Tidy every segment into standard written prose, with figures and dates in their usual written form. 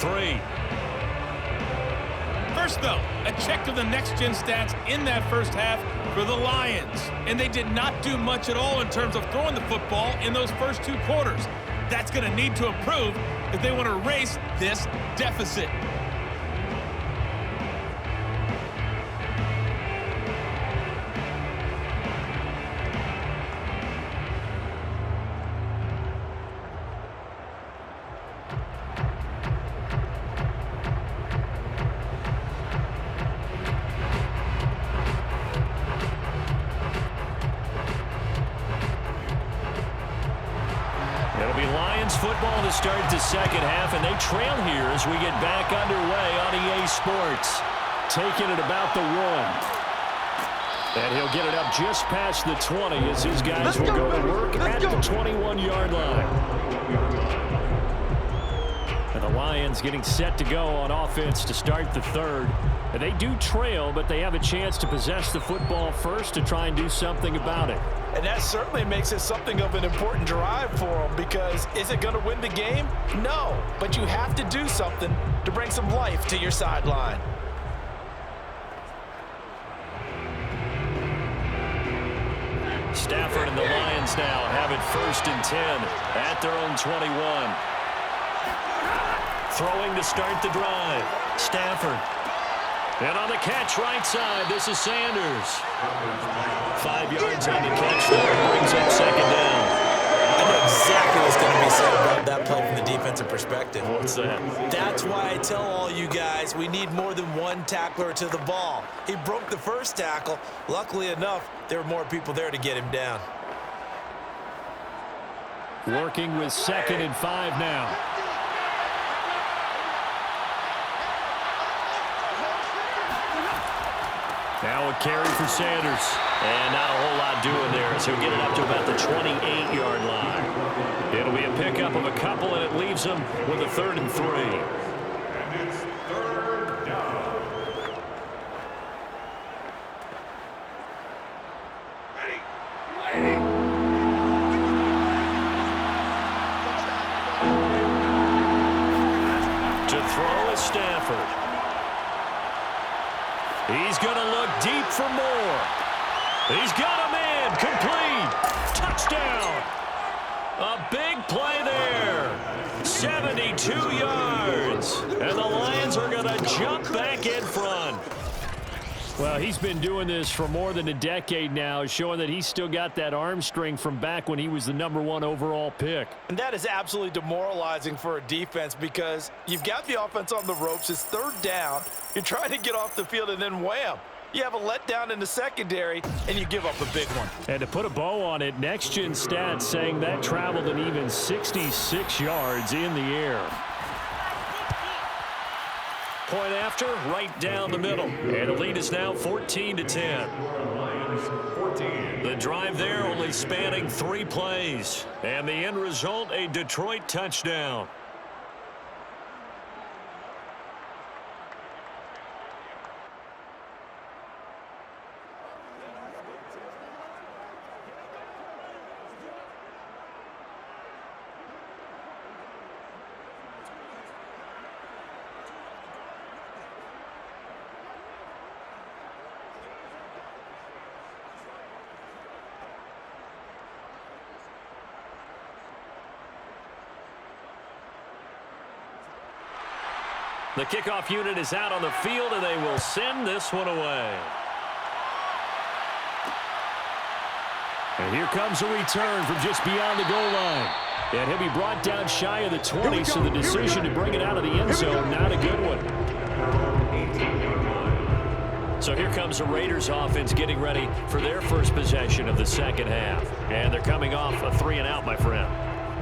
3. First, though, a check to the next-gen stats in that first half for the Lions. And they did not do much at all in terms of throwing the football in those first 2 quarters. That's going to need to improve if they want to erase this deficit. Football to start the second half, and they trail here as we get back underway on EA Sports. Taking it about the 1. And he'll get it up just past the 20 as his guys will go to work at the 21-yard line. And the Lions getting set to go on offense to start the 3rd. And they do trail, but they have a chance to possess the football first to try and do something about it. And that certainly makes it something of an important drive for them, because is it going to win the game? No, but you have to do something to bring some life to your sideline. Stafford and the Lions now have it 1st and 10 at their own 21. Throwing to start the drive. Stafford. And on the catch right side, this is Sanders. 5 yards on the catch there, brings up 2nd down. I know exactly what's going to be said about that play from the defensive perspective. What's that? That's why I tell all you guys we need more than one tackler to the ball. He broke the first tackle. Luckily enough, there were more people there to get him down. Working with 2nd and 5 now. Now a carry for Sanders. And not a whole lot doing there as he'll get it up to about the 28-yard line. It'll be a pickup of a couple, and it leaves him with a 3rd and 3. And it's 3rd down. Ready. To throw is Stafford. He's going to look deep for Moore. He's got him in. Complete. Touchdown. A big play there. 72 yards. And the Lions are going to jump back in front. Well, he's been doing this for more than a decade now, showing that he's still got that arm strength from back when he was the #1 overall pick. And that is absolutely demoralizing for a defense, because you've got the offense on the ropes. It's 3rd down. You're trying to get off the field, and then wham, you have a letdown in the secondary, and you give up a big one. And to put a bow on it, next-gen stats saying that traveled an even 66 yards in the air. Point after, right down the middle. And the lead is now 14-10. The drive there only spanning 3 plays. And the end result, a Detroit touchdown. The kickoff unit is out on the field, and they will send this one away. And here comes a return from just beyond the goal line. And he'll be brought down shy of the 20, so the decision to bring it out of the end zone, not a good one. So here comes the Raiders offense getting ready for their first possession of the second half. And they're coming off a 3-and-out, my friend.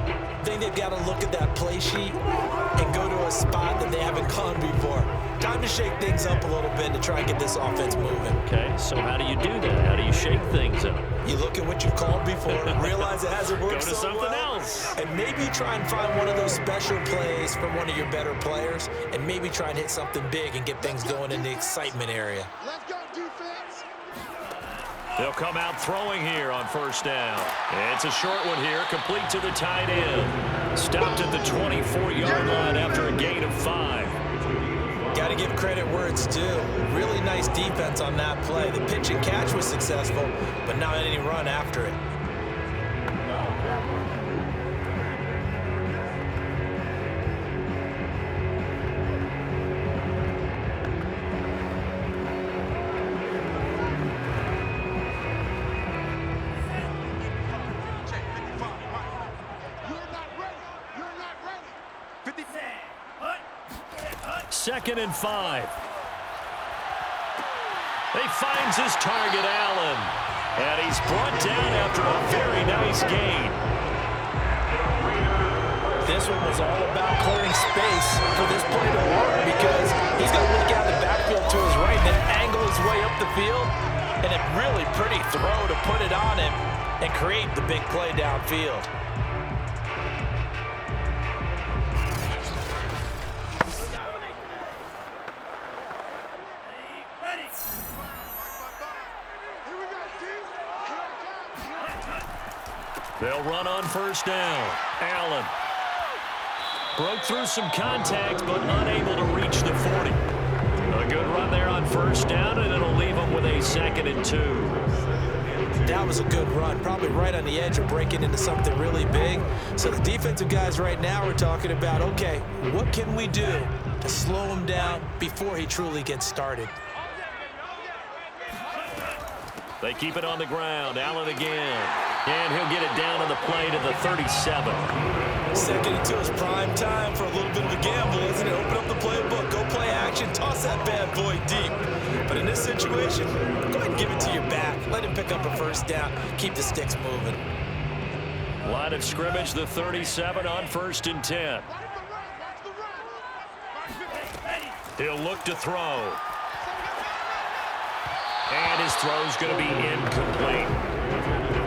I think they've got to look at that play sheet and go to a spot that they haven't gone before. Time to shake things up a little bit to try and get this offense moving. Okay, so how do you do that? How do you shake things up? You look at what you've called before, realize it hasn't worked Go to so something well, else. and maybe try and find one of those special plays from one of your better players, and maybe try and hit something big and get things going in the excitement area. Let's go, defense. They'll come out throwing here on first down. It's a short one here, complete to the tight end. Stopped at the 24-yard line after a gain of 5. Got to give credit where it's due. Really nice defense on that play. The pitch and catch was successful, but not any run after it. Second and 5. He finds his target, Allen. And he's brought down after a very nice gain. This one was all about clearing space for this play to work because he's going to look out the backfield to his right and then angle his way up the field. And a really pretty throw to put it on him and create the big play downfield. They'll run on first down. Allen broke through some contact, but unable to reach the 40. A good run there on first down, and it'll leave them with a 2nd and 2. That was a good run, probably right on the edge of breaking into something really big. So the defensive guys right now are talking about, okay, what can we do to slow him down before he truly gets started? They keep it on the ground. Allen again. And he'll get it down on the play to the 37. 2nd and 2 is prime time for a little bit of a gamble, isn't it? Open up the playbook, go play action, toss that bad boy deep. But in this situation, go ahead and give it to your back. Let him pick up a first down. Keep the sticks moving. Line of scrimmage, the 37 on 1st and 10. He'll look to throw. And his throw's going to be incomplete.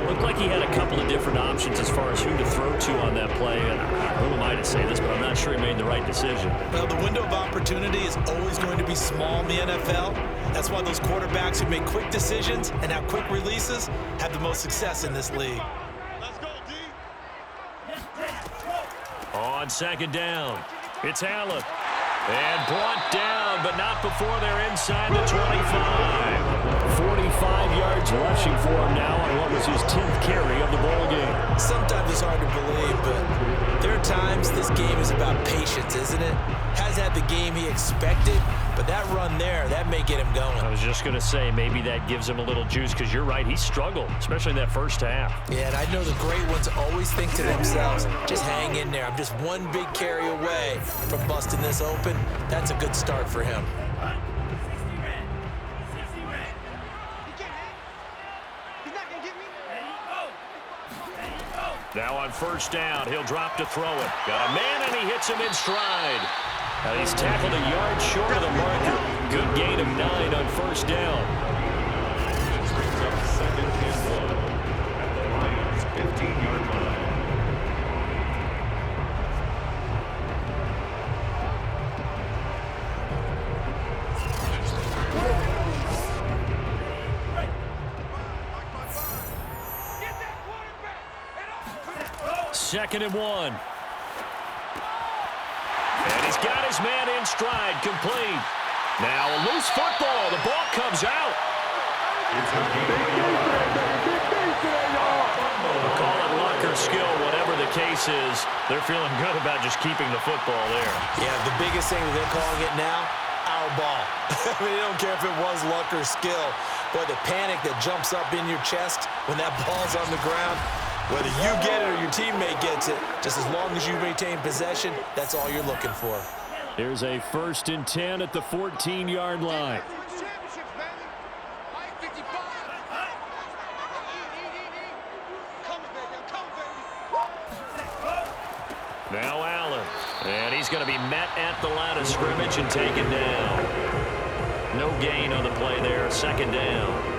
Looked like he had a couple of different options as far as who to throw to on that play. And who am I to say this, but I'm not sure he made the right decision. Well, the window of opportunity is always going to be small in the NFL. That's why those quarterbacks who make quick decisions and have quick releases have the most success in this league. Let's go, D. On 2nd down, it's Allen. And brought down, but not before they're inside the 25. 45 yards rushing for him now on what was his 10th carry of the ball game. Sometimes it's hard to believe, but there are times this game is about patience, isn't it? Has had the game he expected, but that run there, that may get him going. I was just going to say, maybe that gives him a little juice, because you're right, he struggled, especially in that first half. Yeah, and I know the great ones always think to themselves, just hang in there. I'm just one big carry away from busting this open. That's a good start for him. Now on first down, he'll drop to throw it. Got a man, and he hits him in stride. And he's tackled a yard short of the marker. Good gain of 9 on first down. This brings up 2nd and 1 at the Lions' 15-yard line. Second and 1. And he's got his man in stride, complete. Now a loose football. The ball comes out. Call it luck or skill, whatever the case is. They're feeling good about just keeping the football there. Yeah, the biggest thing that they're calling it now, our ball. I mean, they don't care if it was luck or skill. Boy, the panic that jumps up in your chest when that ball's on the ground, whether you get it or your teammate gets it, just as long as you maintain possession, that's all you're looking for. Here's a 1st and 10 at the 14-yard line. Now Allen, and he's going to be met at the line of scrimmage and taken down. No gain on the play there, 2nd down.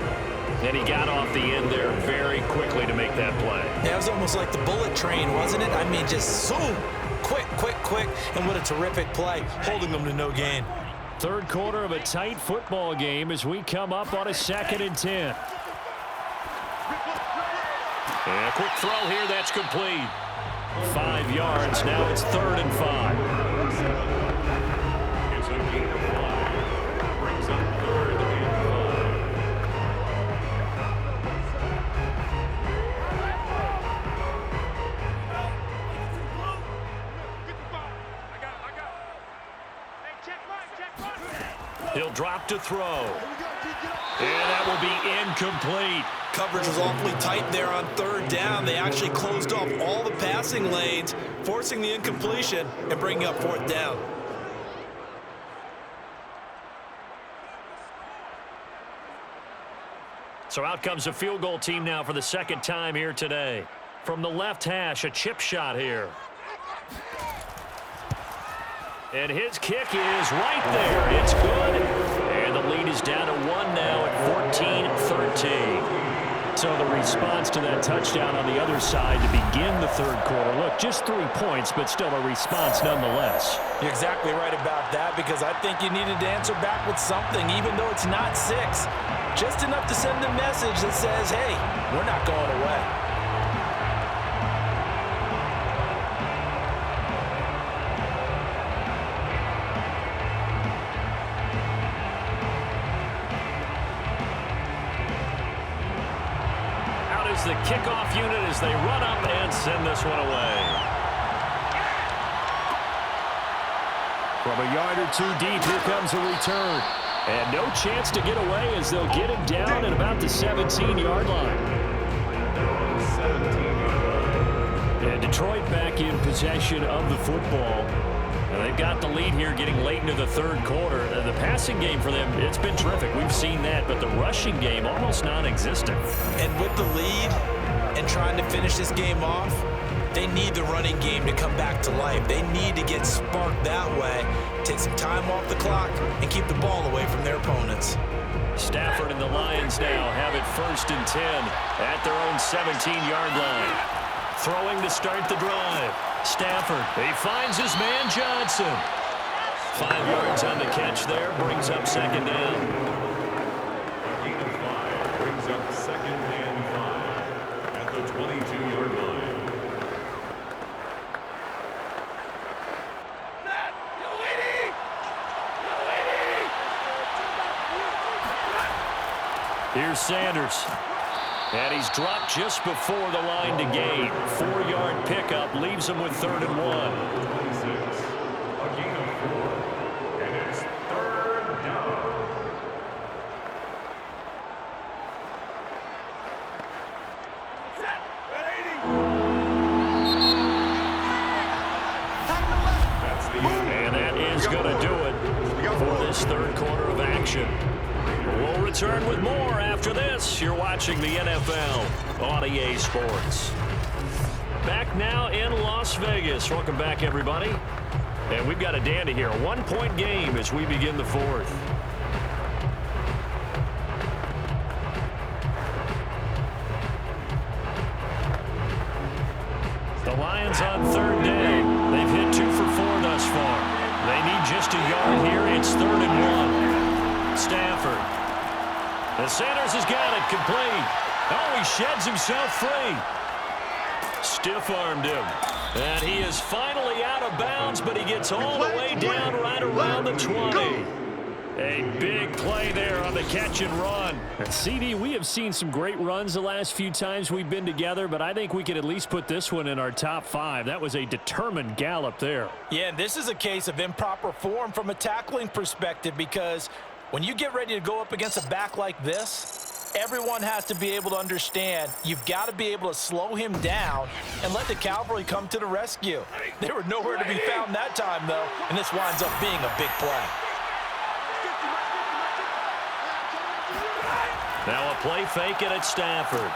And he got off the end there very quickly to make that play. Yeah, it was almost like the bullet train, wasn't it? I mean, just zoom, quick, and what a terrific play, holding them to no gain. Third quarter of a tight football game as we come up on a 2nd and 10. And a quick throw here, that's complete. 5 yards. Now it's 3rd and 5. It's a gain of 5. Brings up 3rd and 5. He'll drop to throw. And that will be incomplete. Coverage was awfully tight there on 3rd down. They actually closed off all the passing lanes, forcing the incompletion and bringing up 4th down. So out comes a field goal team now for the 2nd time here today. From the left hash, a chip shot here. And his kick is right there. It's good. And the lead is down to 1 now at 14-13. So the response to that touchdown on the other side to begin the 3rd quarter. Look, just 3 points, but still a response nonetheless. You're exactly right about that, because I think you needed to answer back with something, even though it's not 6. Just enough to send a message that says, hey, we're not going away. The kickoff unit as they run up and send this one away. From a yard or 2 deep, here comes a return. And no chance to get away as they'll get him down at about the 17-yard line. And Detroit back in possession of the football. And they've got the lead here getting late into the 3rd quarter. The passing game for them, it's been terrific. We've seen that, but the rushing game almost non-existent. And with the lead and trying to finish this game off, they need the running game to come back to life. They need to get sparked that way, take some time off the clock, and keep the ball away from their opponents. Stafford and the Lions now have it 1st and 10 at their own 17-yard line. Throwing to start the drive. Stafford, he finds his man Johnson. 5 yards on the catch there, brings up 2nd down. A gain of 5 brings up 2nd and 5 at the 22-yard line. Here's Sanders. And he's dropped just before the line to gain. 4-yard pickup leaves him with 3rd and 1. 26. A gain of 4. And it's 3rd down. And that is going to do it for this 3rd quarter of action. We'll return with more after this. You're watching the NFL on EA Sports. Back now in Las Vegas. Welcome back, everybody. And we've got a dandy here. A 1-point game as we begin the 4th. The Lions on 3rd down. They've hit 2 for 4 thus far. They need just a yard here. It's 3rd and 1. Stafford. And Sanders has got it complete. Oh, he sheds himself free. Stiff-armed him. And he is finally out of bounds, but he gets all the way down right around the 20. A big play there on the catch and run. And CD, we have seen some great runs the last few times we've been together, but I think we could at least put this one in our top 5. That was a determined gallop there. Yeah, and this is a case of improper form from a tackling perspective, because when you get ready to go up against a back like this, everyone has to be able to understand you've got to be able to slow him down and let the cavalry come to the rescue. They were nowhere to be found that time, though, and this winds up being a big play. Now a play fake it at Stafford.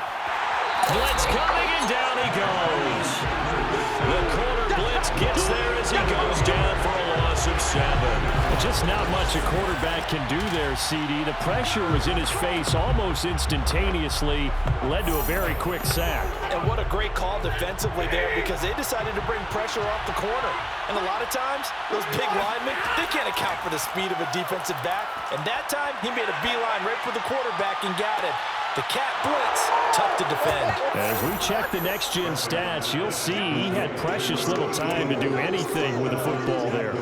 Blitz coming, and down he goes. The corner blitz gets there as he goes down for a loss of 7. Just not much a quarterback can do there, CD. The pressure was in his face almost instantaneously, led to a very quick sack. And what a great call defensively there, because they decided to bring pressure off the corner. And a lot of times, those big linemen, they can't account for the speed of a defensive back. And that time, he made a beeline right for the quarterback and got it. The cat blitz, tough to defend. As we check the next-gen stats, you'll see he had precious little time to do anything with the football there.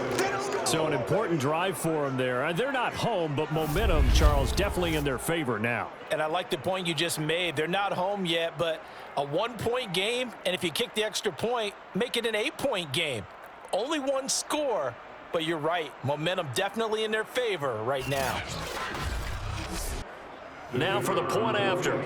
So an important drive for him there. They're not home, but momentum, Charles, definitely in their favor now. And I like the point you just made. They're not home yet, but a 1-point game, and if you kick the extra point, make it an 8-point game. Only one score, but you're right. Momentum definitely in their favor right now. Now for the point after.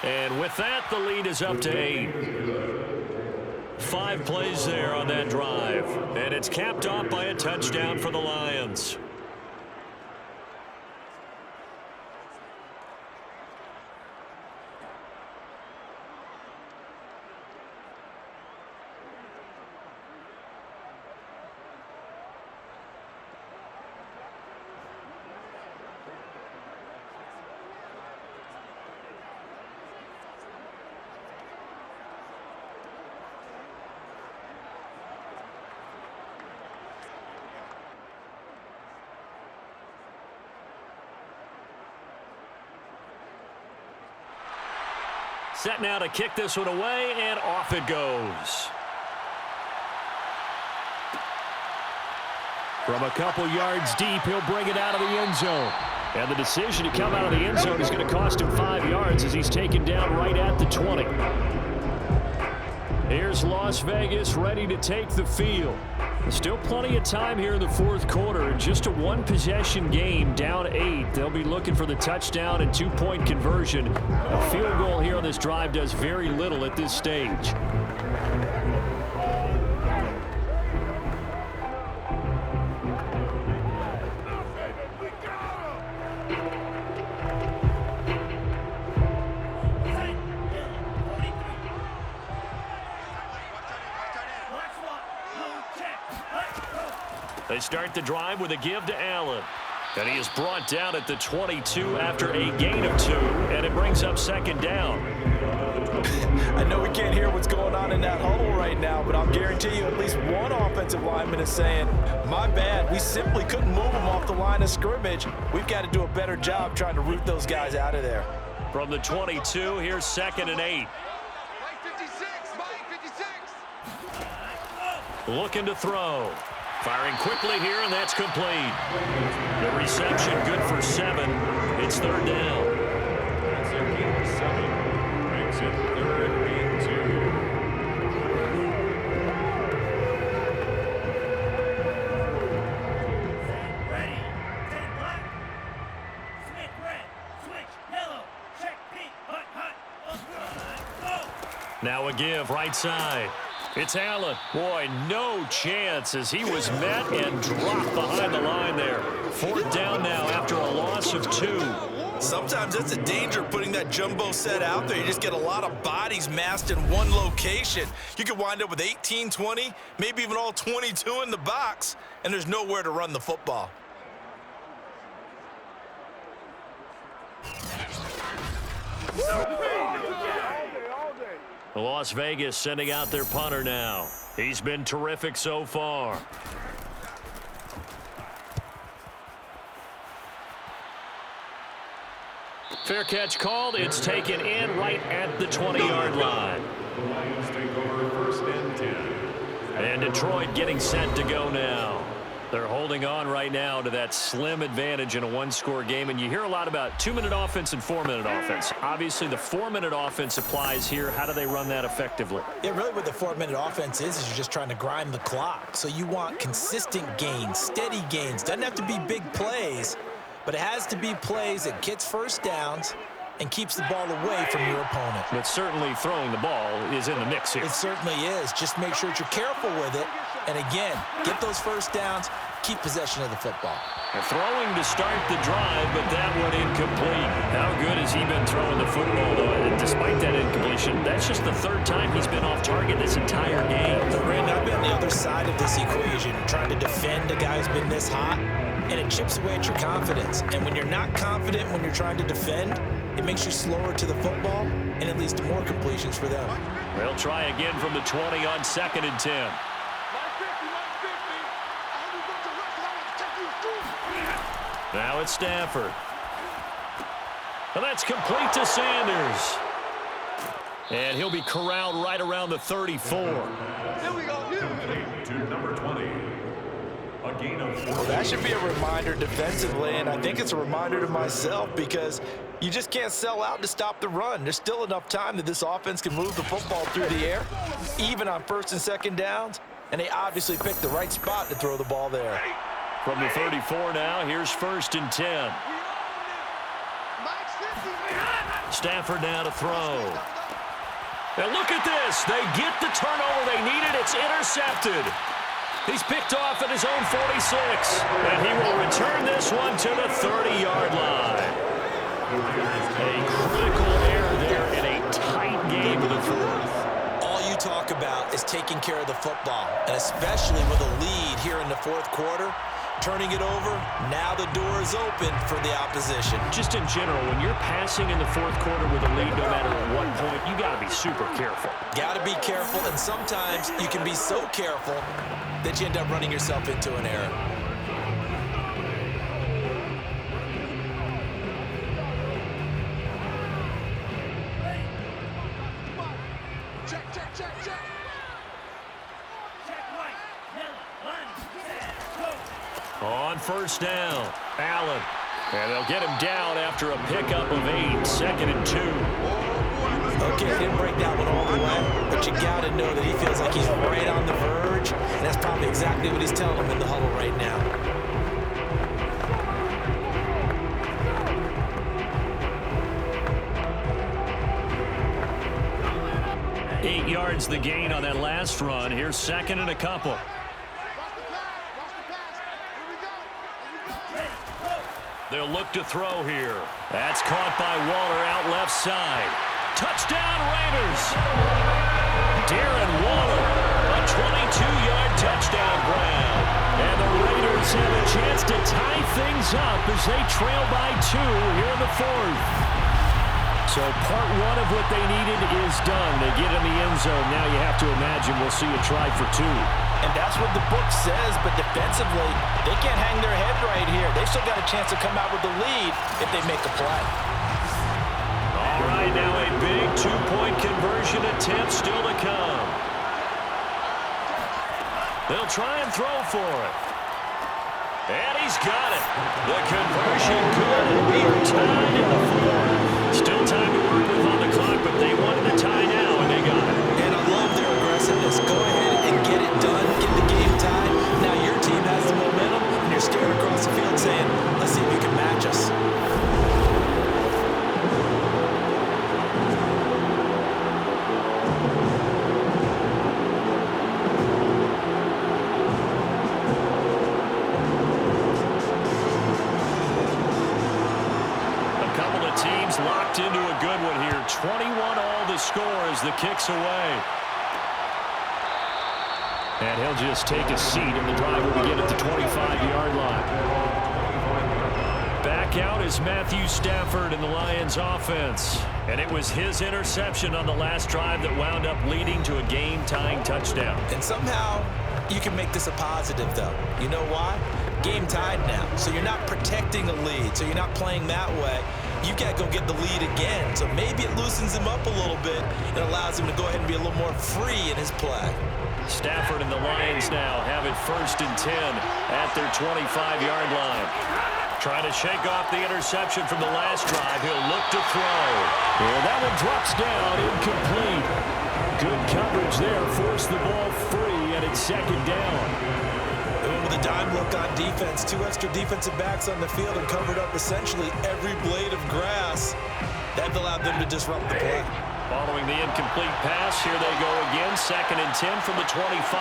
And with that, the lead is up to 8. 5 plays there on that drive. And it's capped off by a touchdown for the Lions. Set now to kick this one away, and off it goes. From a couple yards deep, he'll bring it out of the end zone. And the decision to come out of the end zone is going to cost him 5 yards as he's taken down right at the 20. Here's Las Vegas ready to take the field. Still plenty of time here in the fourth quarter. Just a one-possession game, down 8. They'll be looking for the touchdown and 2-point conversion. A field goal here on this drive does very little at this stage. They start the drive with a give to Allen. And he is brought down at the 22 after a gain of 2. And it brings up second down. I know we can't hear what's going on in that huddle right now, but I'll guarantee you at least one offensive lineman is saying, my bad, we simply couldn't move them off the line of scrimmage. We've got to do a better job trying to root those guys out of there. From the 22, here's 2nd and 8. Looking to throw. Firing quickly here, and that's complete. The reception good for 7. It's 3rd down. That's a gain of 7. Makes it 3rd and 2. Ready. 10 black. Schmidt red. Switch yellow. Check pink. Hut. Go. Now a give right side. It's Allen. Boy, no chance as he was met and dropped behind the line there. 4th down now after a loss of 2. Sometimes that's a danger putting that jumbo set out there. You just get a lot of bodies massed in one location. You could wind up with 18, 20, maybe even all 22 in the box, and there's nowhere to run the football. Las Vegas sending out their punter now. He's been terrific so far. Fair catch called. It's taken in right at the 20-yard line. The Lions take over 1st and 10. And Detroit getting set to go now. They're holding on right now to that slim advantage in a one-score game. And you hear a lot about 2-minute offense and 4-minute offense. Obviously, the 4-minute offense applies here. How do they run that effectively? Yeah, really what the 4-minute offense is you're just trying to grind the clock. So you want consistent gains, steady gains. Doesn't have to be big plays, but it has to be plays that gets first downs and keeps the ball away from your opponent. But certainly throwing the ball is in the mix here. It certainly is. Just make sure that you're careful with it. And again, get those first downs, keep possession of the football. Throwing to start the drive, but that one incomplete. How good has he been throwing the football, though? And despite that incompletion, that's just the 3rd time he's been off target this entire game. So, Brandon, I've been on the other side of this equation, trying to defend a guy who's been this hot, and it chips away at your confidence. And when you're not confident when you're trying to defend, it makes you slower to the football, and it leads to more completions for them. They'll try again from the 20 on 2nd and 10. Now it's Stafford. And that's complete to Sanders. And he'll be corralled right around the 34. Here we go. To number 20. A gain of 4. Well, that should be a reminder defensively, and I think it's a reminder to myself because you just can't sell out to stop the run. There's still enough time that this offense can move the football through the air, even on first and second downs, and they obviously picked the right spot to throw the ball there. From the 34 now, here's 1st and 10. Stafford now to throw. And look at this. They get the turnover they needed. It's intercepted. He's picked off at his own 46. And he will return this one to the 30-yard line. A critical error there in a tight game of the fourth. All you talk about is taking care of the football, and especially with a lead here in the fourth quarter. Turning it over, now the door is open for the opposition. Just in general, when you're passing in the fourth quarter with a lead, no matter at what point, you got to be super careful. Got to be careful, and sometimes you can be so careful that you end up running yourself into an error. Check, check, check, check. Check right. Millen, line, go. On 1st down, Allen. And they'll get him down after a pickup of 8, 2nd and 2. Okay, he didn't break that one all the way, but you got to know that he feels like he's right on the verge, and that's probably exactly what he's telling him in the huddle right now. Eight yards the gain on that last run. Here's 2nd and a couple. They'll look to throw here. That's caught by Waller out left side. Touchdown Raiders! Darren Waller, a 22-yard touchdown grab. And the Raiders have a chance to tie things up as they trail by 2 here in the fourth. So part one of what they needed is done. They get in the end zone. Now you have to imagine we'll see a try for 2. And that's what the book says, but defensively, they can't hang their head right here. They've still got a chance to come out with the lead if they make a play. All right, now a big 2-point conversion attempt still to come. They'll try and throw for it. And he's got it. The conversion good, and we are tied in the fourth. Still time to work with on the clock, but they wanted a tie now, and they got it. And I love their aggressiveness. Go ahead and get it done, get the game tied. Now your team has the momentum, and you're staring across the field saying, let's see if you can match us. Locked into a good one here. 21 all the score as the kick's away. And he'll just take a seat, and the drive will begin at the 25-yard line. Back out is Matthew Stafford in the Lions offense. And it was his interception on the last drive that wound up leading to a game-tying touchdown. And somehow you can make this a positive, though. You know why? Game tied now. So you're not protecting a lead. So you're not playing that way. You got to go get the lead again. So maybe it loosens him up a little bit and allows him to go ahead and be a little more free in his play. Stafford and the Lions now have it 1st and 10 at their 25-yard line. Trying to shake off the interception from the last drive. He'll look to throw. And that one drops down, incomplete. Good coverage there. Forced the ball free, and it's 2nd down. With a dime look on defense, 2 extra defensive backs on the field and covered up essentially every blade of grass. That allowed them to disrupt the play. Following the incomplete pass, here they go again. 2nd and 10 from the 25.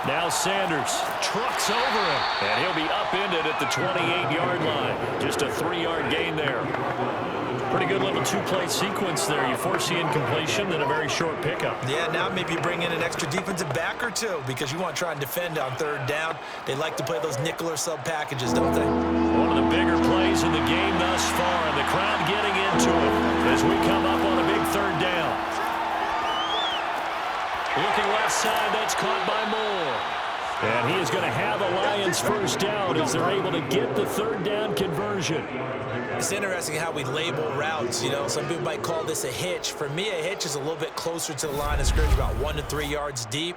Now Sanders trucks over him, and he'll be upended at the 28-yard line. Just a 3-yard gain there. Pretty good little 2-play sequence there. You force the incompletion, then a very short pickup. Yeah, now maybe bring in an extra defensive back or 2 because you want to try and defend on 3rd down. They like to play those nickel or sub packages, don't they? One of the bigger plays in the game thus far, and the crowd getting into it as we come up on a big 3rd down. Looking left side, that's caught by Moore. And he is going to have a Lions first down as they're able to get the third down conversion. It's interesting how we label routes. You know, some people might call this a hitch. For me, a hitch is a little bit closer to the line of scrimmage, about 1 to 3 yards deep.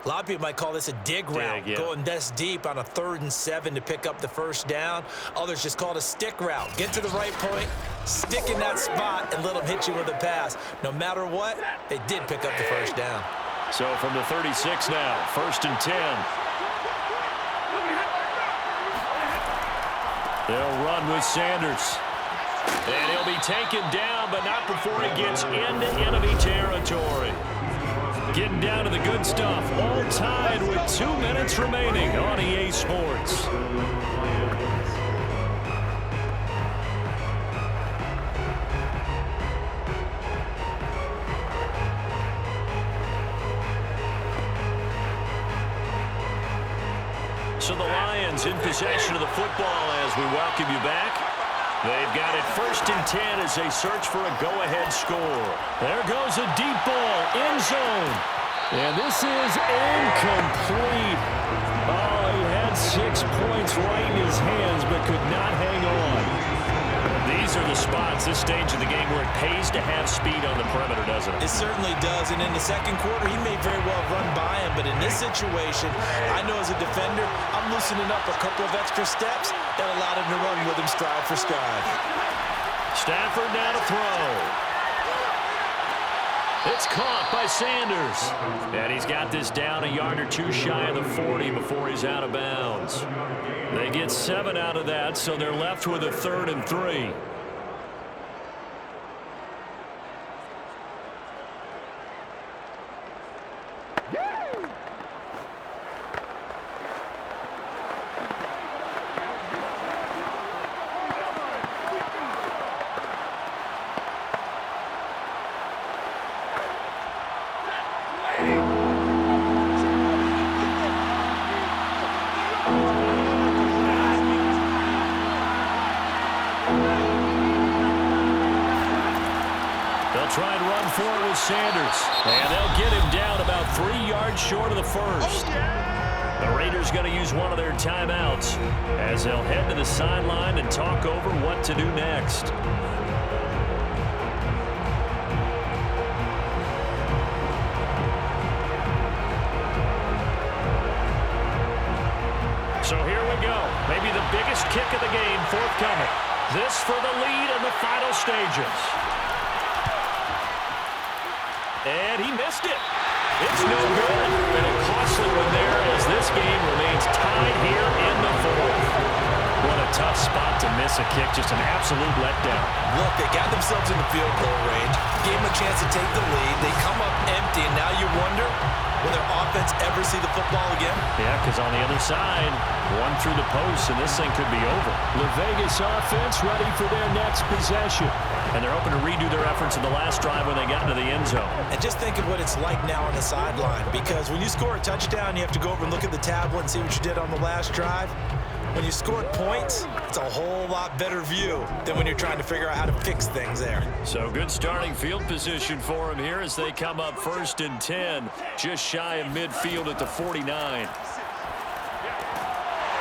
A lot of people might call this a dig route, going this deep on a 3rd and 7 to pick up the first down. Others just call it a stick route. Get to the right point, stick in that spot, and let them hit you with a pass. No matter what, they did pick up the first down. So from the 36 now, 1st and 10. They'll run with Sanders. And he'll be taken down, but not before he gets into enemy territory. Getting down to the good stuff, all tied with 2 minutes remaining on EA Sports. So the Lions in possession of the football as we welcome you back. They've got it 1st and 10 as they search for a go-ahead score. There goes a deep ball, end zone. And this is incomplete. Oh, he had 6 points right in his hands but could not hang on. These are the spots, this stage of the game, where it pays to have speed on the perimeter, doesn't it? It certainly does, and in the second quarter, he may very well run by him, but in this situation, I know as a defender, I'm loosening up a couple of extra steps that allowed him to run with him stride for stride. Stafford now to throw. It's caught by Sanders. And he's got this down a yard or 2 shy of the 40 before he's out of bounds. They get 7 out of that, so they're left with a 3rd and 3. Try and run for it with Sanders. And they'll get him down about 3 yards short of the first. The Raiders going to use one of their timeouts as they'll head to the sideline and talk over what to do next. So here we go. Maybe the biggest kick of the game forthcoming. This for the lead in the final stages. And he missed it. It's no good. And a costly one there as this game remains tied here in the 4th. What a tough spot to miss a kick. Just an absolute letdown. Look, they got themselves in the field goal range, gave them a chance to take the lead. They come up empty, and now you wonder, will their offense ever see the football again? Yeah, because on the other side, one through the post, and this thing could be over. The Vegas offense ready for their next possession. And they're hoping to redo their efforts in the last drive when they got into the end zone. And just think of what it's like now on the sideline, because when you score a touchdown, you have to go over and look at the tablet and see what you did on the last drive. When you scored points, it's a whole lot better view than when you're trying to figure out how to fix things there. So good starting field position for him here as they come up 1st and 10, just shy of midfield at the 49.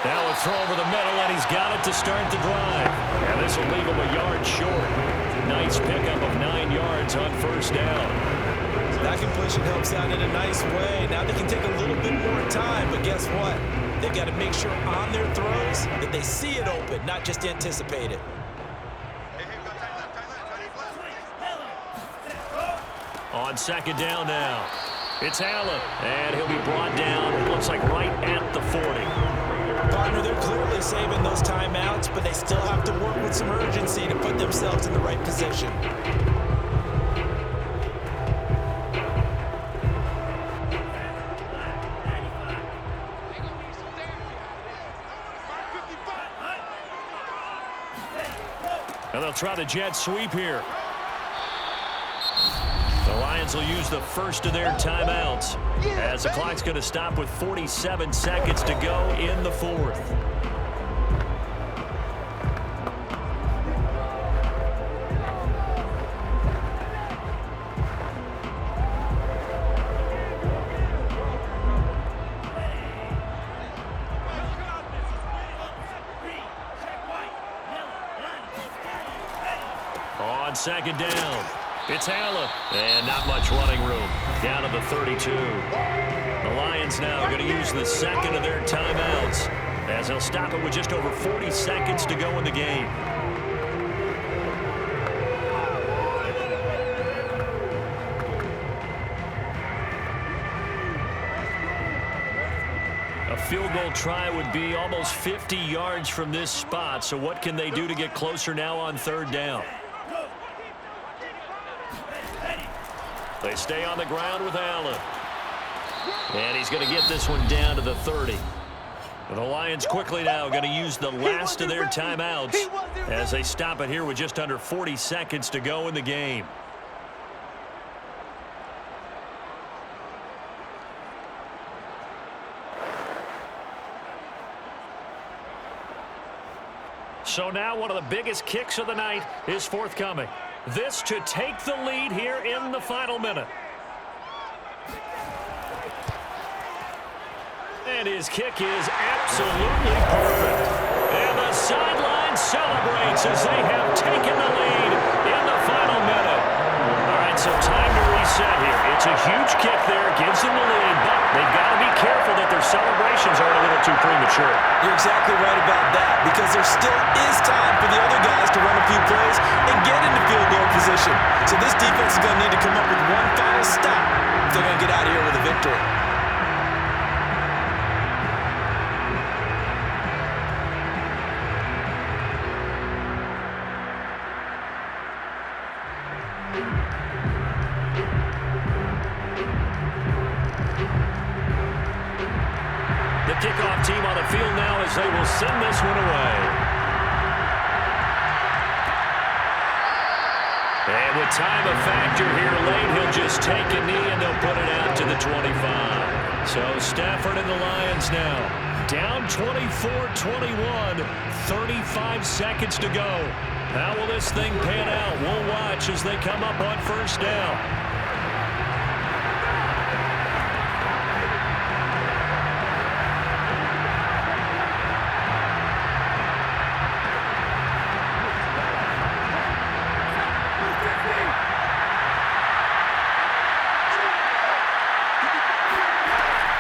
Now a throw over the middle, and he's got it to start the drive. And this will leave him a yard short. Nice pickup of 9 yards on 1st down. That completion helps out in a nice way. Now they can take a little bit more time, but guess what? They've got to make sure on their throws that they see it open, not just anticipate it. On 2nd down now, it's Allen, and he'll be brought down, it looks like right at the 40. Partner, they're clearly saving those timeouts, but they still have to work with some urgency to put themselves in the right position. And they'll try the jet sweep here. The Lions will use the first of their timeouts as the clock's going to stop with 47 seconds to go in the 4th. On second down, it's Allen. And not much running room. Down to the 32. The Lions now going to use the second of their timeouts as they'll stop it with just over 40 seconds to go in the game. A field goal try would be almost 50 yards from this spot. So what can they do to get closer now on third down? They stay on the ground with Allen. And he's going to get this one down to the 30. The Lions quickly now going to use the last of their timeouts as they stop it here with just under 40 seconds to go in the game. So now one of the biggest kicks of the night is forthcoming. This to take the lead here in the final minute. And his kick is absolutely perfect. And the sideline celebrates as they have taken the lead in the final minute. All right, so time to reset here. It's a huge kick there, gives them the lead, but they've got to be careful that their celebrations aren't a little too premature. You're exactly right about that, because there still is time for the other guys to run a few plays and get into field goal position. So this defense is going to need to come up with one final stop if they're going to get out of here with a victory. The kickoff team on the field now as they will send this one away. And with time a factor here late, he'll just take a knee and they'll put it out to the 25. So Stafford and the Lions now down 24-21, 35 seconds to go. How will this thing pan out? We'll watch as they come up on first down.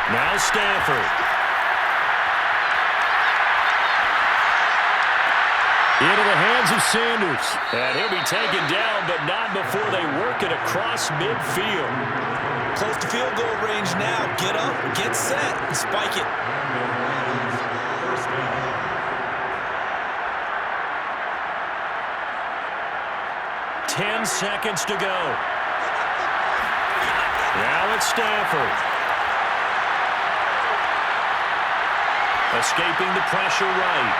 Now Stafford. Into the hands of Sanders. And he'll be taken down, but not before they work it across midfield. Close to field goal range now. Get up, get set, and spike it. Ten seconds to go. Now it's Stafford. Escaping the pressure right.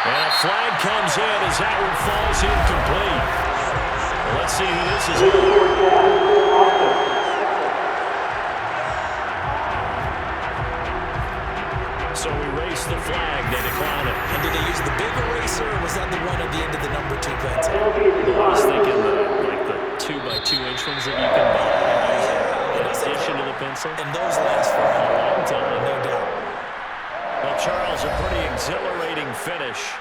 And a flag comes in as that one falls incomplete. Let's see who this is. So we race the flag. They decline it. And did they use the big eraser, or was that the one at the end of the number 2 pencil? Well, I was thinking like the 2x2-inch ones that you can buy in addition to the pencil. And those last for a long time, no doubt. Well, Charles, a pretty exhilarating finish